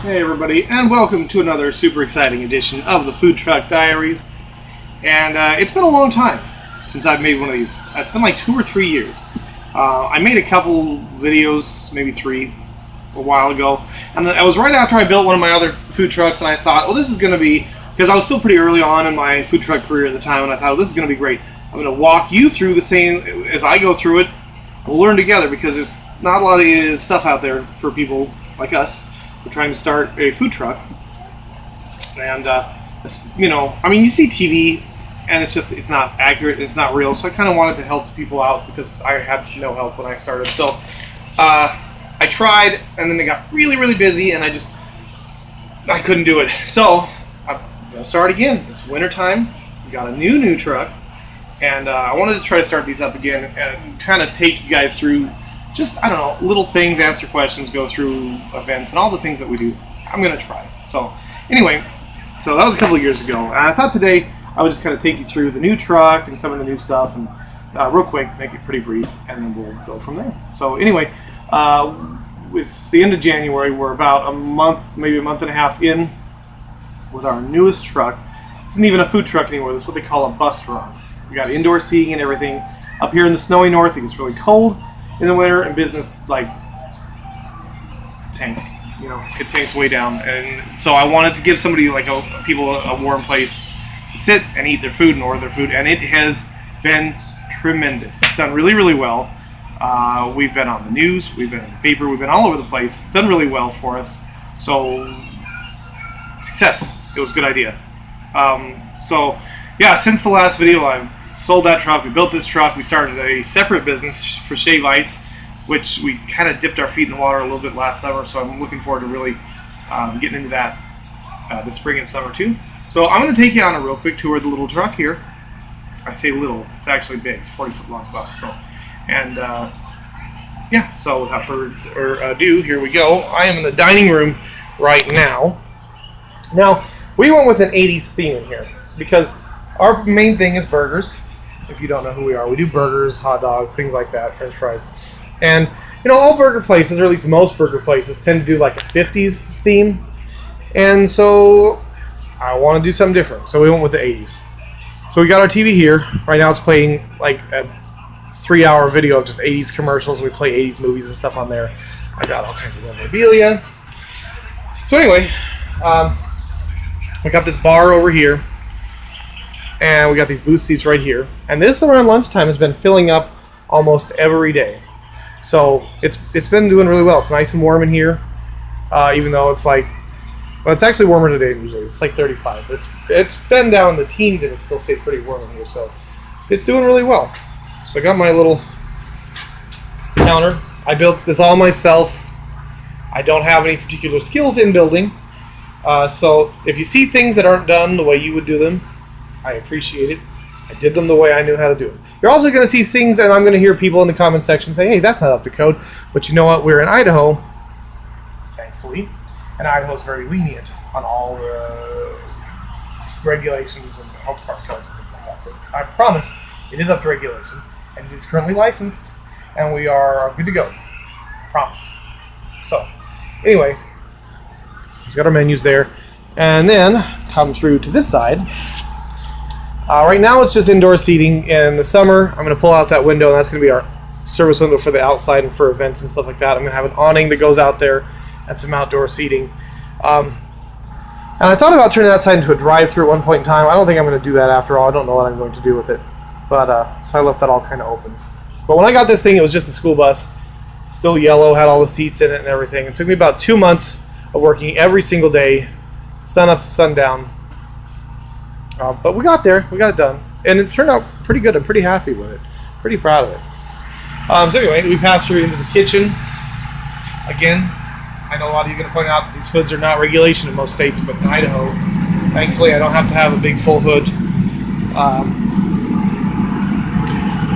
Hey everybody, and welcome to another super exciting edition of the Food Truck Diaries. And it's been a long time since I've made one of these. It's been like 2 or 3 years. I made a couple videos, maybe 3, a while ago. And it was right after I built one of my other food trucks, and I thought, well, this is going to be, because I was still pretty early on in my food truck career at the time, and I thought, well, this is going to be great. I'm going to walk you through the same, as I go through it. We'll learn together, because there's not a lot of stuff out there for people like us. We're trying to start a food truck, and you see TV, and it's not accurate, it's not real. So I kind of wanted to help people out because I had no help when I started. So I tried, and then it got really, really busy, and I couldn't do it. So I'm gonna start again. It's winter time. We got a new truck, and I wanted to try to start these up again and kind of take you guys through. Just, I don't know, little things, answer questions, go through events, and all the things that we do. I'm going to try. So, anyway, so that was a couple of years ago. And I thought today I would just kind of take you through the new truck and some of the new stuff, and real quick, make it pretty brief, and then we'll go from there. So, anyway, it's the end of January. We're about a month, maybe a month and a half in with our newest truck. This isn't even a food truck anymore. This is what they call a bus run. We got indoor seating and everything. Up here in the snowy north, it gets really cold in the winter, and business tanks, it tanks way down. And so I wanted to give somebody people a warm place to sit and eat their food and order their food, and it has been tremendous. It's done really, really well. We've been on the news, we've been in the paper, we've been all over the place. It's done really well for us. So success. It was a good idea. Since the last video, I've sold that truck, we built this truck, we started a separate business for shave ice, which we kind of dipped our feet in the water a little bit last summer, so I'm looking forward to really getting into that this spring and summer too. So I'm going to take you on a real quick tour of the little truck here. I say little, it's actually big, it's 40-foot long bus. So without further ado, here we go. I am in the dining room right now. Now, we went with an 80s theme in here because our main thing is burgers. If you don't know who we are, we do burgers, hot dogs, things like that, French fries. And, all burger places, or at least most burger places, tend to do like a 50s theme. And so I want to do something different. So we went with the 80s. So we got our TV here. Right now it's playing like a 3-hour video of just 80s commercials. We play 80s movies and stuff on there. I got all kinds of memorabilia. So anyway, we got this bar over here. And we got these booth seats right here. And this around lunchtime has been filling up almost every day. So it's been doing really well. It's nice and warm in here. Even though it's it's actually warmer today than usually. It's like 35. But it's been down in the teens and it still stays pretty warm in here. So it's doing really well. So I got my little counter. I built this all myself. I don't have any particular skills in building. So if you see things that aren't done the way you would do them, I appreciate it. I did them the way I knew how to do them. You're also going to see things, and I'm going to hear people in the comment section say, hey, that's not up to code. But you know what? We're in Idaho, thankfully, and Idaho is very lenient on all the regulations and health department codes and things like that. So I promise it is up to regulation, and it is currently licensed, and we are good to go. Promise. So, anyway, we've got our menus there. And then come through to this side. Right now it's just indoor seating. In the summer, I'm going to pull out that window, and that's going to be our service window for the outside and for events and stuff like that. I'm going to have an awning that goes out there and some outdoor seating. And I thought about turning that side into a drive-through at one point in time. I don't think I'm going to do that after all. I don't know what I'm going to do with it. But so I left that all kind of open. But when I got this thing, it was just a school bus. Still yellow, had all the seats in it and everything. It took me about 2 months of working every single day, sun up to sundown. But we got there. We got it done. And it turned out pretty good. I'm pretty happy with it. Pretty proud of it. So anyway, we passed through into the kitchen. Again, I know a lot of you are going to point out that these hoods are not regulation in most states, but in Idaho, thankfully I don't have to have a big full hood.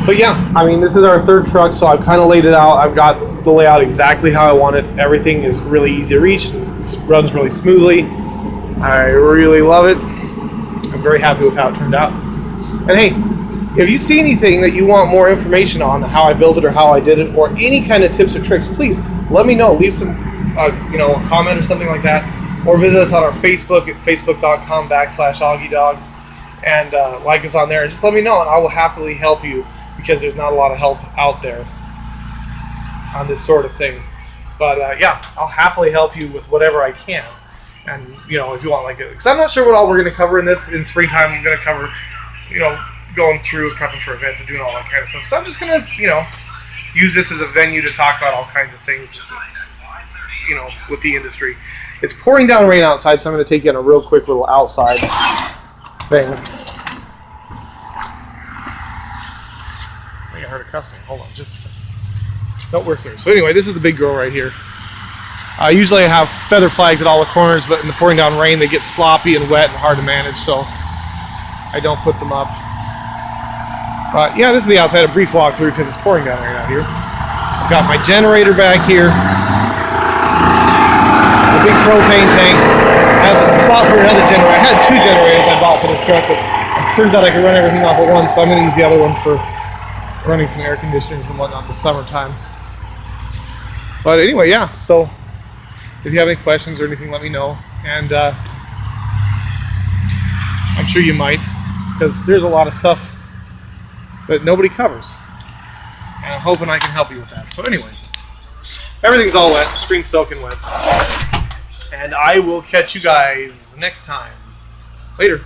But yeah, I mean, this is our third truck, so I've kind of laid it out. I've got the layout exactly how I want it. Everything is really easy to reach. It runs really smoothly. I really love it. I'm very happy with how it turned out. And hey, if you see anything that you want more information on, how I built it or how I did it, or any kind of tips or tricks, please let me know. Leave some, a comment or something like that. or visit us on our Facebook at facebook.com/AuggieDogs, and like us on there, and just let me know, and I will happily help you, because there's not a lot of help out there on this sort of thing. But yeah, I'll happily help you with whatever I can. And if you want, like, because I'm not sure what all we're going to cover in this in springtime. I'm going to cover, going through prepping for events and doing all that kind of stuff. So I'm just going to, use this as a venue to talk about all kinds of things, with the industry. It's pouring down rain outside, so I'm going to take you on a real quick little outside thing. I think I heard a customer. Hold on, just a second. Don't work there. So anyway, this is the big girl right here. Usually I have feather flags at all the corners, but in the pouring down rain, they get sloppy and wet and hard to manage, so I don't put them up. But yeah, this is the outside. A brief walkthrough because it's pouring down right out here. I've got my generator back here. The big propane tank. I have a spot for another generator. I had 2 generators I bought for this truck, but it turns out I could run everything off of one, so I'm going to use the other one for running some air conditioners and whatnot in the summertime. But anyway, yeah, so if you have any questions or anything, let me know. And I'm sure you might, because there's a lot of stuff that nobody covers. And I'm hoping I can help you with that. So anyway, everything's all wet, spring's soaking wet. And I will catch you guys next time. Later.